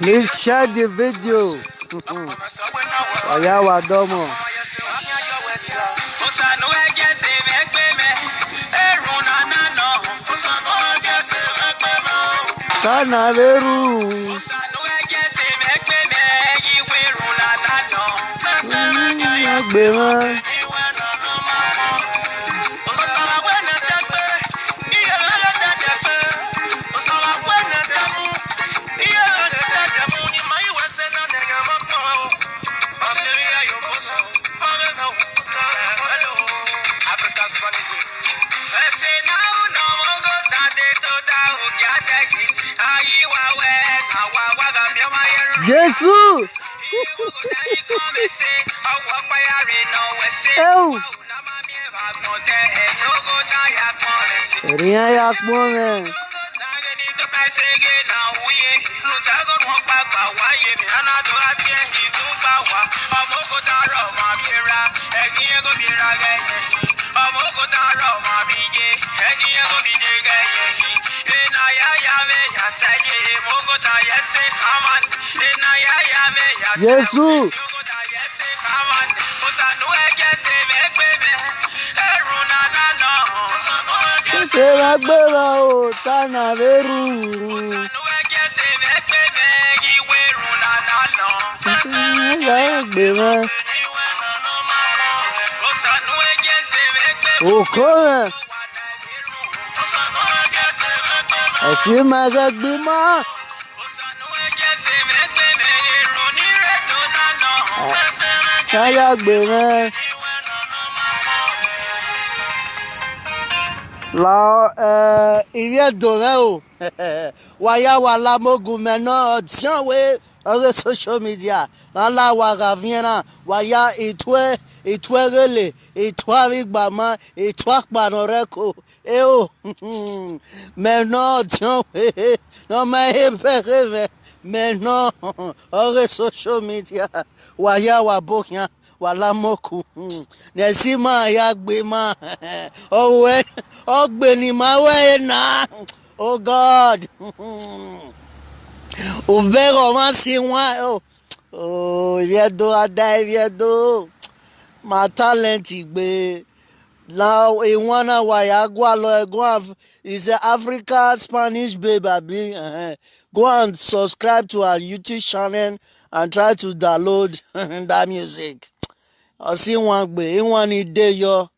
Please share the video. Oya domo. Sana veru. Jesus! Oh! Ria yakmone. Jesus! Se va gbera o tana veru. Okore. Esi magagbima. Kaya gbere. La il vient d'Oreo. Waya wala mogu maintenant tiens we on social media. La wa viena waya itwe rele itwa rigbama itwa panoreko. Eh oh. Maintenant tiens we non mais rêve maintenant on social media waya wa bokya wala moku nesima ya gbe ma owe ogbe ni ma we na oh God overo ma si wa oh viedo adai viedo ma talent igbe now e wanna wa ya gwa lo go is Africa Spanish baby go and subscribe to our YouTube channel and try to download that music. I see one day yo.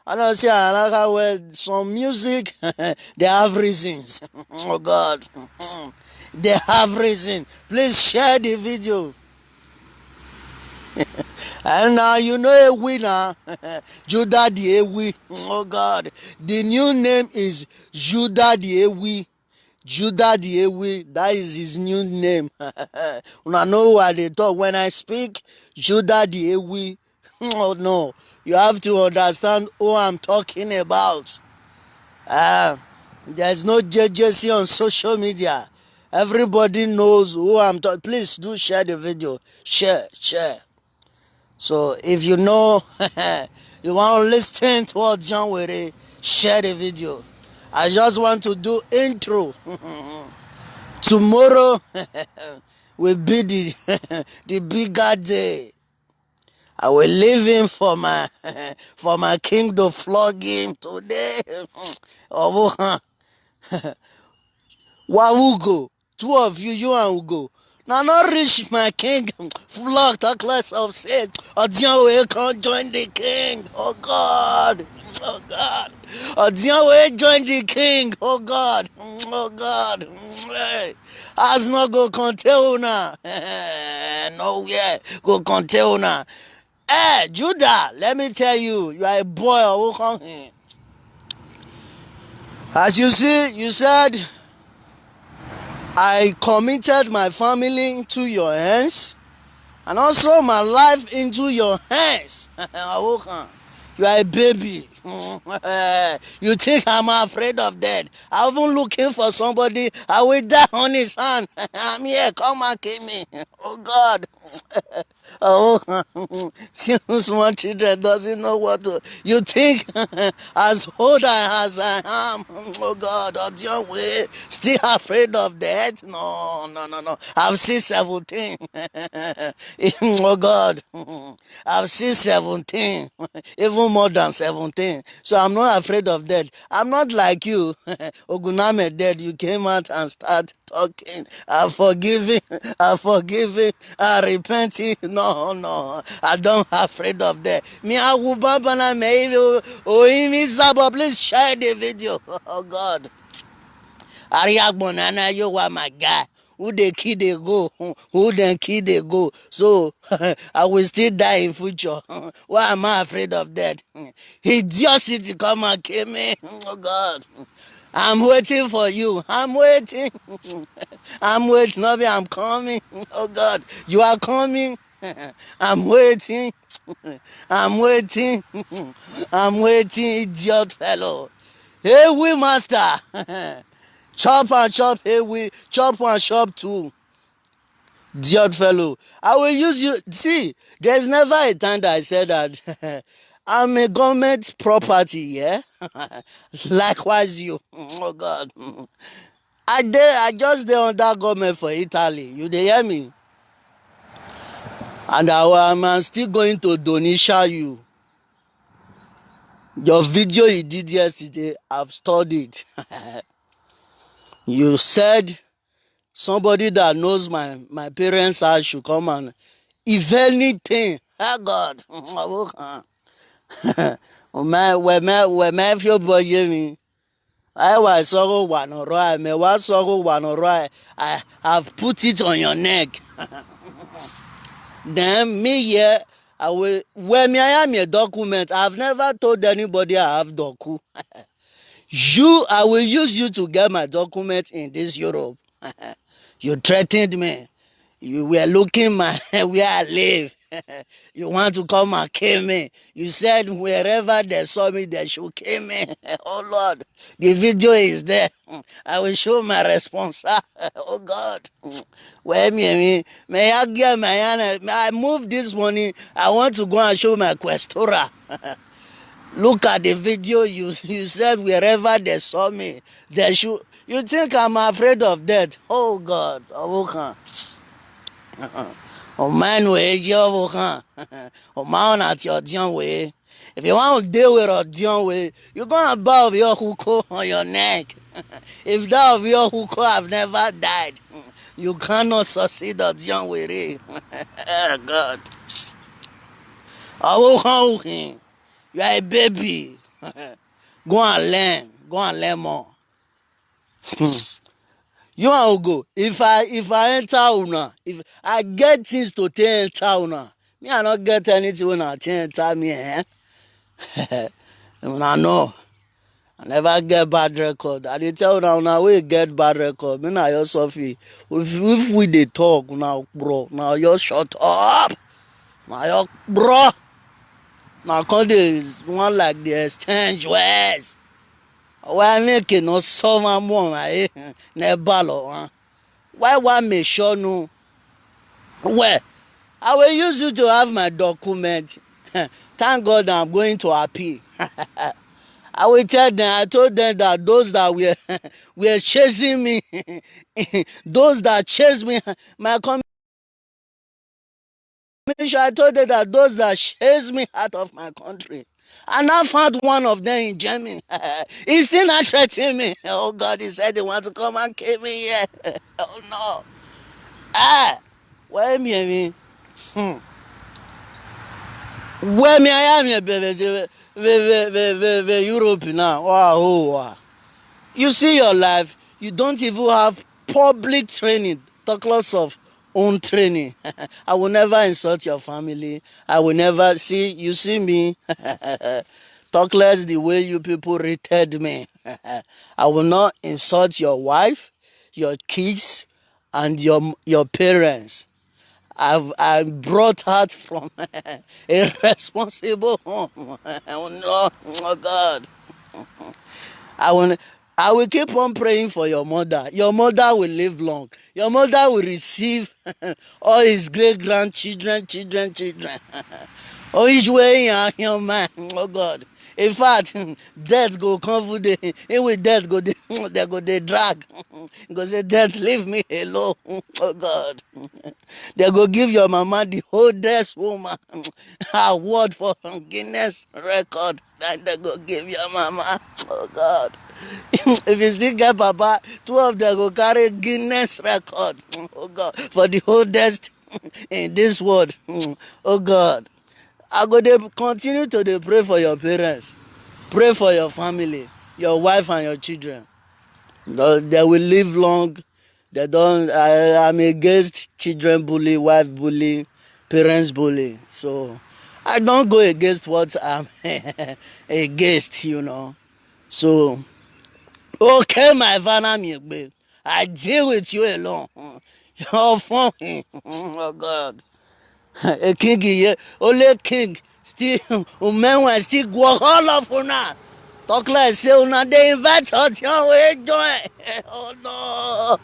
I don't see another where some music they have reasons. Oh God. They have reason. Please share the video. And now you know a winner. Judah the Ewi. Oh God. The new name is Judah the Ewi. Judah the Ewi, that is his new name. I know what they talk when I speak. Judah the Ewi. Oh no, you have to understand who I'm talking about. There's no JJC on social media. Everybody knows who I'm talking. Please do share the video. Share. So if you know you want to listen to Odionwere, share the video. I just want to do intro. Tomorrow will be the bigger day. I will leave him for my for my king to flog him today. Oh, Ugo, two of you, you and Ugo. Now not reach my king, flog the class of sin. Odionwere can't join the king. Oh God. Oh God. Odionwere join the king. Oh God. Oh God. As not go contain una. No yeah. Go contain una. Hey, Judah, let me tell you, you are a boy. Who come here? As you see, you said I committed my family into your hands and also my life into your hands. You are a baby. You think I'm afraid of death? I'm even looking for somebody. I will die on his hand. I'm here. Come and kill me. Oh God. Oh, small children doesn't know what to. You think as old as I am, oh God, Odionwere, still afraid of death? No, no, no, no. I've seen 17. Oh God, I've seen 17, even more than 17. So I'm not afraid of death. I'm not like you, Oguname dead. You came out and start talking. I'm forgiving, I'm repenting. No, no, I don't afraid of death. Me, I will bambana me. Oh, please share the video. Oh God. Ariagbonana, you are my guy. Who the kid they go? Who the kid they go? So I will still die in future. Why am I afraid of that? He just to come and kill me. Oh God. I'm waiting for you. I'm waiting. I'm waiting. Nobby, I'm coming. Oh God. You are coming. I'm waiting. I'm waiting. I'm waiting, idiot fellow. Hey, we master. Chop and chop, hey, we chop and chop too. Idiot fellow. I will use you. See, there's never a time that I said that I'm a government property, yeah? Likewise you. Oh God. I just dey under government for Italy. You dey hear me? And I'm still going to Donisha you. Your video you did yesterday, I've studied. You said somebody that knows my parents' house should come and if anything, oh God, wẹ̀mẹ́ fi bọ yé mi. I was sorrow one right, me was sorrow one right. I have put it on your neck. Then me here, I will. When I am a document, I've never told anybody I have docu. I will use you to get my document in this Europe. You threatened me. You were looking my where I live. You want to come and kill me. You said wherever they saw me, they should kill me. Oh Lord, the video is there. I will show my response. Oh God. Well, may I get my hand? I moved this morning. I want to go and show my questora. Look at the video. You said wherever they saw me, they should. You think I'm afraid of death? Oh God. Oh, oh man, way job, oh man, at your John way. If you want to deal with Odionwere, you're gonna bow with your hook on your neck. If that of your hook have never died, you cannot succeed Odionwere. Oh God. Oh, you are a baby. Go and learn. Go and learn more. You and go. If I enter una, if I get things to enter una, me I not get anything when I enter me, eh? Una know. I never get bad record. I dey tell una we get bad record. Me na your Sophie. If we dey talk, now bro, now you shut up. Now your bro. Now come is one like the exchange words. Why make it no summer more, eh? Never lo, Why one make sure no? Well, I will use you to have my document. Thank God I'm going to appeal. I will tell them, I told them that those that were chasing me, those that chased me, my I told you that those that chase me out of my country. And I found one of them in Germany. He's still not threatening me. Oh God, he said he wants to come and kill me here. Oh no. Ah, where me, I mean? Where me, I am here, baby. Europe now. Wow, oh, wow. You see your life, you don't even have public training. Talk lots of own training. I will never insult your family. I will never see, you see me. Talk less the way you people rated me. I will not insult your wife, your kids, and your parents. I brought her from a responsible home. Oh no, oh God. I will, I will keep on praying for your mother. Your mother will live long. Your mother will receive all his great grandchildren, children. Oh, each way, young man. Oh God. In fact, death go come for the. With death go they go they drag. Go say death leave me alone. Oh God. They go give your mama the oldest woman award for Guinness record. That they go give your mama. Oh God. If you still get papa, two of them go carry Guinness record. Oh God. For the oldest in this world. Oh God. I go dey continue to dey pray for your parents, pray for your family, your wife and your children. They will live long. They don't. I'm against children bully, wife bully, parents bully. So I don't go against what I'm against. So okay, my Vanna Miegbe, I deal with you alone. You're funny. Oh God. A king here, only king still umenwan still go all of una. Talk like say una dey invite Odionwere join. Oh no.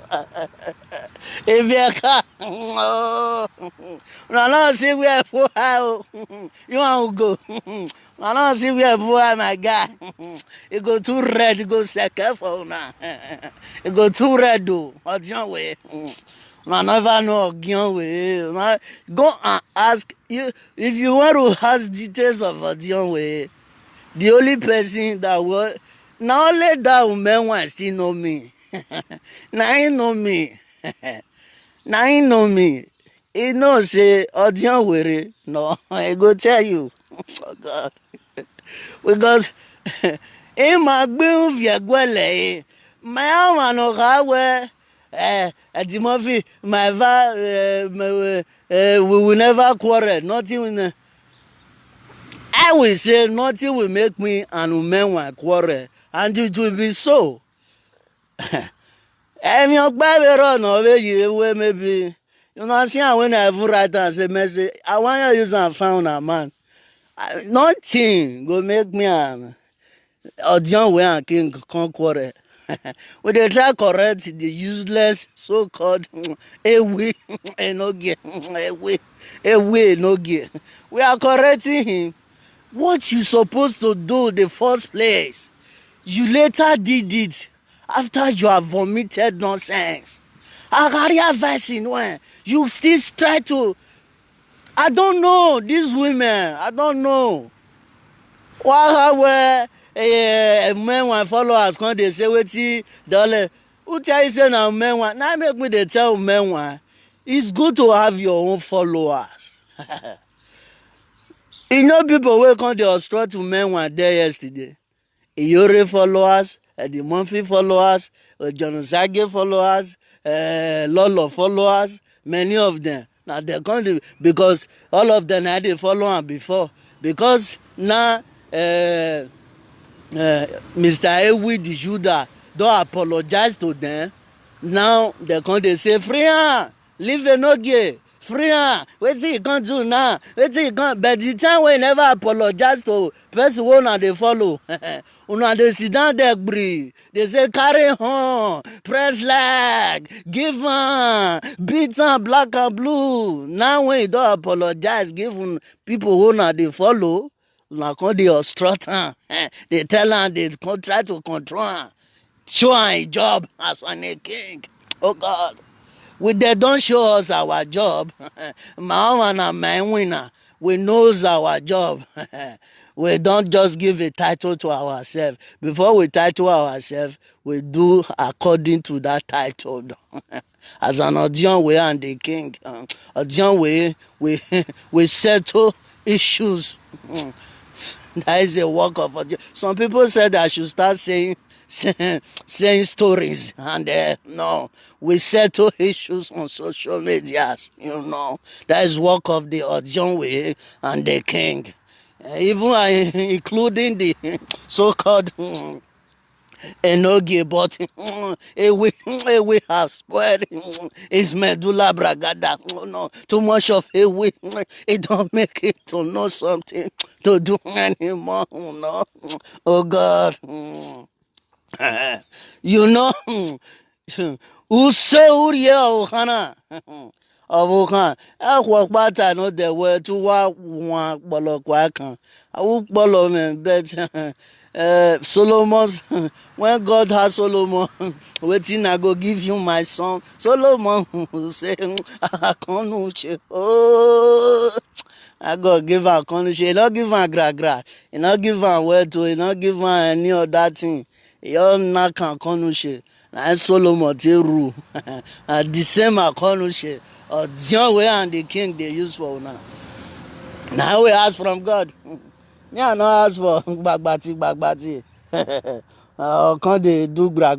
Ibiaka. Oh. Una no see where poor how you want to go. Una no see where poor my guy. It go too red, it go second for una. It go too red though. Odionwere. I never know Odionwere. Go and ask you if you want to ask details of Odionwere. The only person that was now only that umenwan still know me. Now he know me. Now he know me. He know say Odionwere. No, I go tell you. Oh God. Because in my bill viagwele, my arm no hawe. At the movie, we will never quarrel. Nothing. I will say nothing will make me and umenwan quarrel, and it will be so. Emi ogbawe run away you maybe. You know, see when I even write and say message, I want to use and found a man. Nothing go make me and Odionwere and king come quarrel. We dey try correct the useless so-called ewe enogie ewe enogie. We are correcting him. What you supposed to do in the first place, you later did it after you have vomited nonsense. I carry advice in when you still try to. I don't know these women. I don't know. Why where umenwan followers come dey say wetin dole? Who tell you say na umenwan? Now make me dey tell umenwan. It's good to have your own followers. You know people wey come dey obstruct umenwan there yesterday. Iyore followers, the monthly followers, John followers, Lolo followers, many of them. Now they come to, because all of them had dey follow am before. Because now Mr. Ewi the Judah don't apologize to them. Now they come dey say free am, leave enogie. Free am, wetin you come do now? Wetin you come? But the time wey you never apologize to person wey una dey follow, una dey sit down there gree. They say carry on, press like, give am, beat am black and blue. Now when you don apologize, give people wey una dey follow, una come dey obstruct am. Dey tell am dey try to control am, show am a job as a king. Oh God. They don't show us our job. My own and my winner. We knows our job. We don't just give a title to ourselves. Before we title ourselves, we do according to that title. As an Odionwere and the king, Odionwere, we settle issues. That is a work of some people said I should start saying stories, and no, we settle issues on social medias. That is work of the Odionwere and the king. Even including the so-called enogie, but we have spoiled his medulla oblongata. No, too much of we it don't make it to know something to do anymore. No, oh God. You know, urie ohana ọbụkan akwọkpata no de were to nwa kpọlọkwa kan awu kpọlọ me bet Solomon's when God has Solomon wetin I go give you my son Solomon say akonuche oh I go give am akonuche he no give am gra he no give am weto he no give am any other thing he just knack am akonuche na Solomon take rule and the same akonuche Odionwere and the king they use for now. Now we ask from God. Me I no ask for gbagbati. Can't they do bra.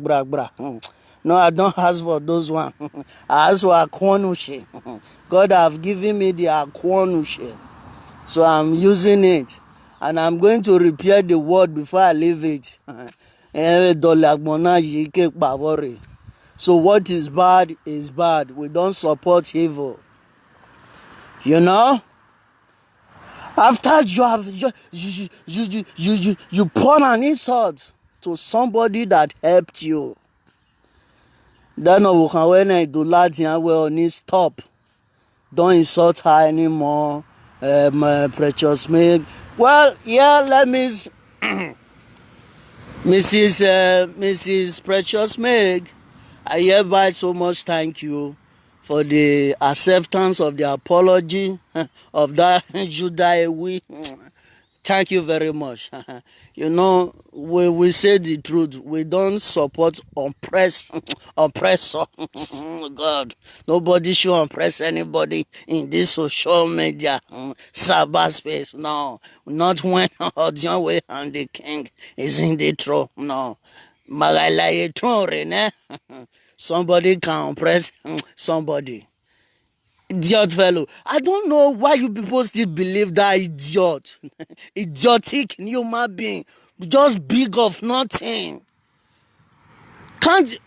No, I don't ask for those one. I ask for akwanuche. God have given me the akwanuche. So I'm using it. And I'm going to repair the word before I leave it. So what is bad is bad. We don't support evil. You know? After you have you pour an insult to somebody that helped you, then when I do Latin, well, need stop. Don't insult her anymore. My precious Meg. Well, yeah, let me, Mrs. Precious Meg. I hereby so much thank you for the acceptance of the apology of that Judah. Thank you very much. We say the truth. We don't support oppressor. God, nobody should oppress anybody in this social media cyberspace. No, not when Odionwere and the king is in the throne. No. Somebody can oppress somebody. Idiot fellow. I don't know why you people still believe that idiot. Idiotic human being. Just big of nothing. Can't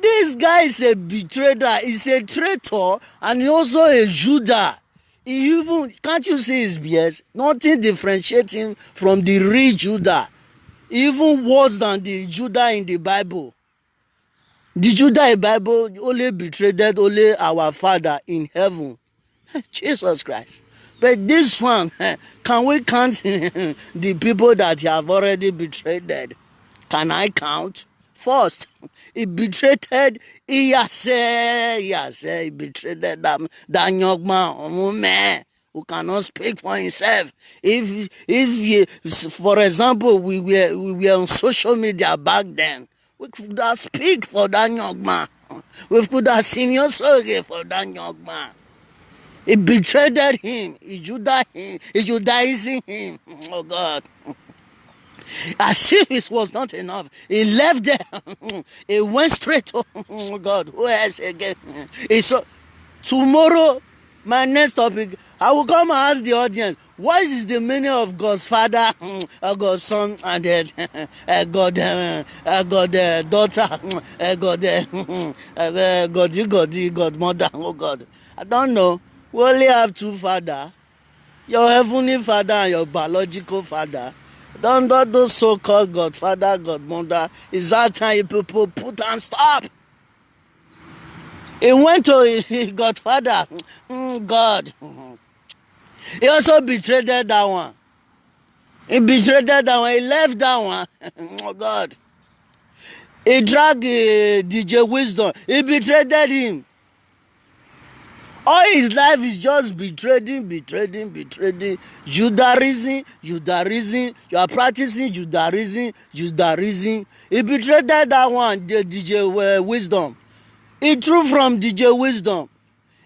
this guy is a betrayer, he's a traitor, and he also a Judah. He even can't you see his BS? Nothing differentiating from the real Judah. Even worse than the Judah in the Bible. The Judah in the Bible only betrayed only our Father in heaven. Jesus Christ. But this one, can we count the people that he have already betrayed? Can I count? First, he betrayed iyase, he betrayed that young man who cannot speak for himself. If for example, we were on social media back then, we could have speak for that young man. We could have seen your sorry for that young man. He betrayed him. He Judaizing him. Oh God. As if it was not enough. He left there. He went straight to oh God. Who else again? So tomorrow, my next topic, I will come and ask the audience, what is the meaning of God's Father, God's Son, and God daughter, God Mother, oh God. I don't know. We only have two fathers. Your heavenly father and your biological father. Don't those so-called Godfather, Godmother. It's that time people put and stop. He went to his Godfather. God. He also betrayed that one. He betrayed that one. He left that one. Oh God. He dragged DJ Wisdom. He betrayed him. All his life is just betraying. Judaism. You are practicing Judaism. He betrayed that one, the DJ Wisdom. He drew from DJ Wisdom.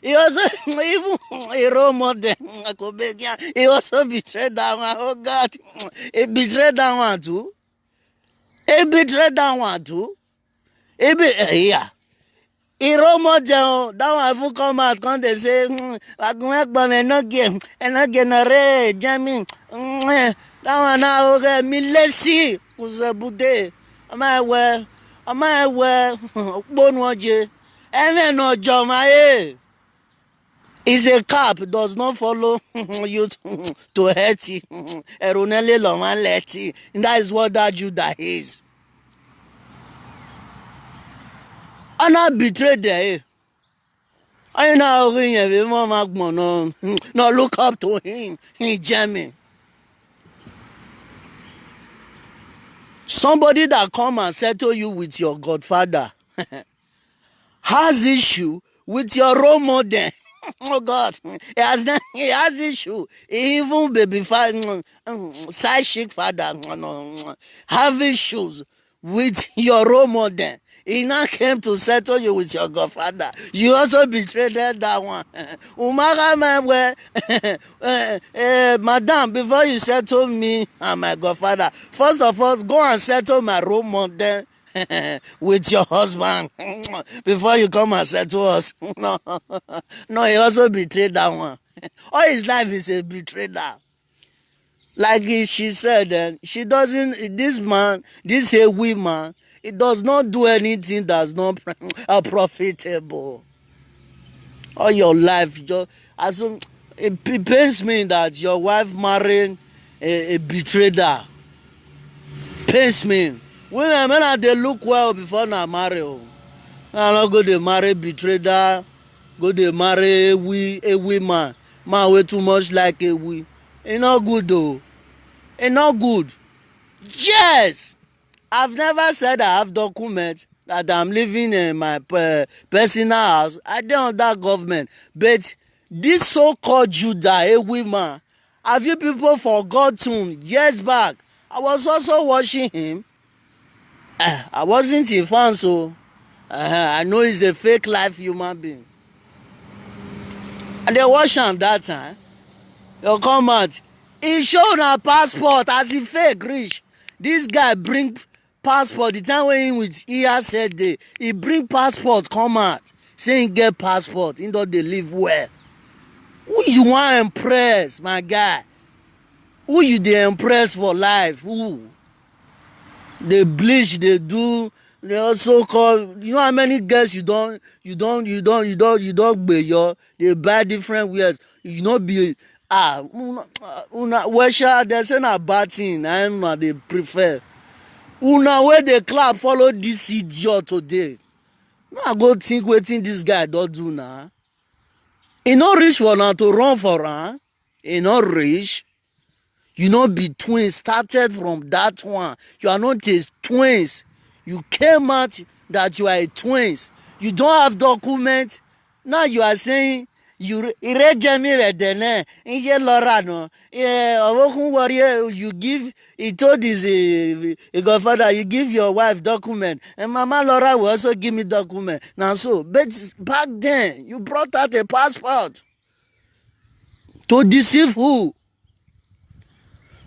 He also, even a role model, he also betrayed that one. Oh God, he betrayed that one too. Yeah. He role model, that one even come out, come they say, enogie na re, jamming. That one now, okay, me lazy, kuzabude. Am I well, bonwaje. Even no joma, is a cap, does not follow you to hurt you. Erunele loman leti. That is what that Judah is. And I betrayed there. I know no look up to him in Germany. Somebody that come and settle you with your godfather has issue with your role model. Oh God, he has issue. Even baby father, side chick father, have issues with your role model. He now came to settle you with your godfather. You also betrayed that one. Madam, before you settle me and my godfather, first of all, go and settle my role model with your husband before you come and settle us. No, he also betrayed that one. All his life is a betrayal. Like she said, she doesn't, this man, this a woman, it does not do anything that's not profitable. All your life, it pains me that your wife married a betrayer. Pains me. Women, they look well before now marry. I not go to marry betrayer, go to marry a woman. Man, way too much like a we. It's not good though. It's not good. Yes, I've never said I have documents that I'm living in my personal house. I don't under government. But this so-called Judah, a woman, have you people forgotten years back? I was also watching him. I wasn't a fan, so I know he's a fake life human being. And they watch him that time. They'll come out. He showed a passport as he fake rich. This guy bring passport. The time when he with Iya said he bring passport come out. Saying get passport. He don't they live well. Who you want to impress, my guy? Who you they impress for life? Who? They bleach, they do. They also call. You know how many girls you don't bear. They buy different wears. You not be una they say na bad thing. They prefer. Una where they clap follow this idiot today. No, I go think wetin this guy don't do now. He not rich for now to run for her. He not rich. You know, be twins, started from that one. You are not a twins. You came out that you are a twins. You don't have documents. Now you are saying you you give, he told his godfather, you give your wife document. And Mama Laura will also give me document. Now so, but back then, you brought out a passport. To deceive who?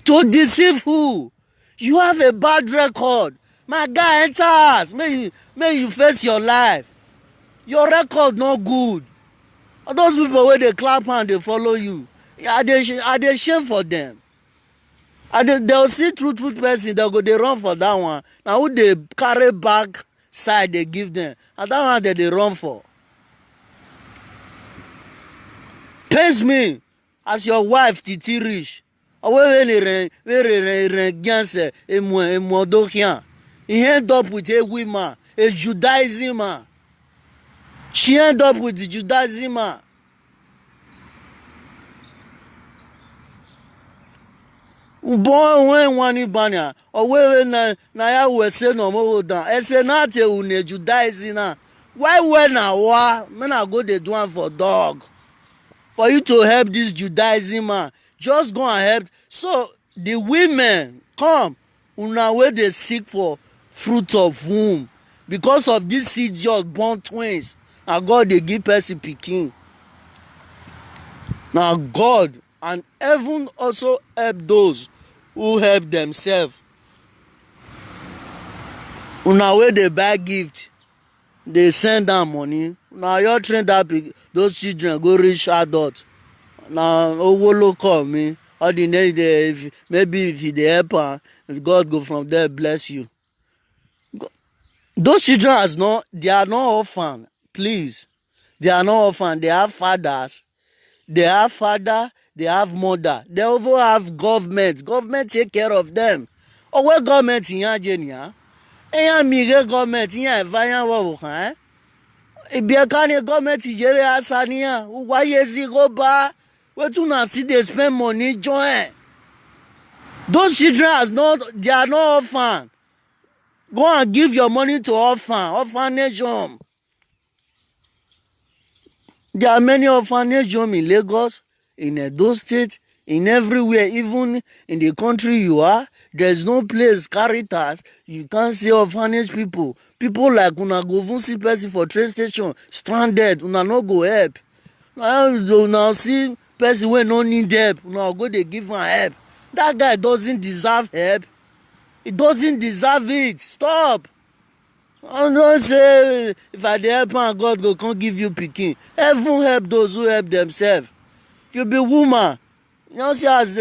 To deceive who? You have a bad record. My guy, enter us. May you face your life. Your record not good. Those people where they clap and they follow you, are they shame for them? They'll see truthful person, they'll go, they run for that one. Now who they carry back side they give them. And that one that they run for. Pains me as your wife Titi rich. He end up with a woman, a Judaism man. She end up with the Judaism man. Umenwan banya owewe na ya wese no mo down. Ese na te une Judaism na. Why when na wa? Me na go dey do am for dog. for you to help this Judaism man. Just go and help. So the women come, una wey dey seek for fruit of womb because of this idiot born twins, and God dey give person pikin. Now God and heaven also help those who help themselves. Una wey dey buy gift, dey send am money. Na your train that those children go reach adult. Na owo lo call me. All the next day, maybe if you dey help am, God go from there bless you. Those children they are not orphan. Please, they are not orphan. They have fathers. They have father. They have mother. They also have government. Government take care of them. Oh, where government in your genia? Eyan mire government in your vayan wo kan. Ibiakani government ijere asaniya. Why is it go ba? Where to now see they spend money join? Those children they are not orphan. Go and give your money to orphanage home. There are many orphanage homes in Lagos, in Edo State, in everywhere, even in the country you are. There's no place, Caritas, you can't see orphanage people. People like una go even see person for train station, stranded, una no go help. Now see person wey no need help, una go dey give am help. That guy doesn't deserve help. He doesn't deserve it. Stop. I don't say if I dey help am, God go come give you pikin. Heaven help those who help themselves. If you be woman, you know see as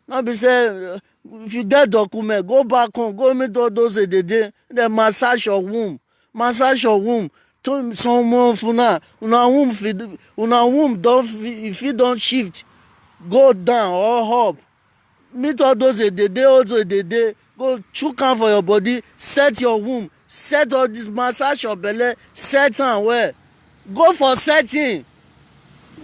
no be say if you get document, go back home, go meet all those edede, then massage your womb. Massage your womb. To someone for now, una womb don't if you don't shift, go down or up. Meet all those edede, also edede. Go chook am for your body, set your womb, set all this, massage your belle, set am well. Go for setting.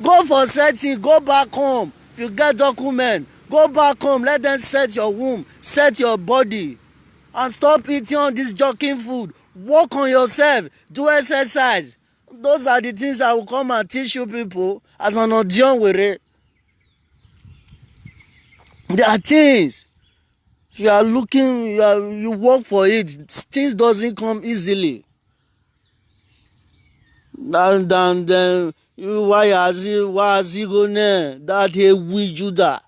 Go for setting. Go back home. If you get document, go back home. Let them set your womb, set your body, and stop eating all this joking food. Work on yourself. Do exercise. Those are the things I will come and teach you people as an Odionwere. There are things. If you are looking, you work for it. Things doesn't come easily. Then why has he go there? That he we Judah.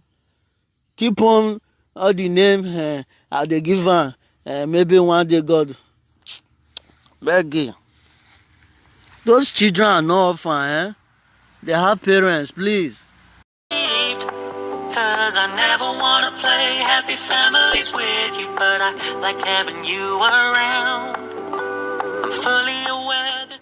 Keep on all the name they give am. Maybe one day God. Begging. Those children are not orphan. They have parents. Please. Cause I never wanna play happy families with you, but I like having you around. I'm fully aware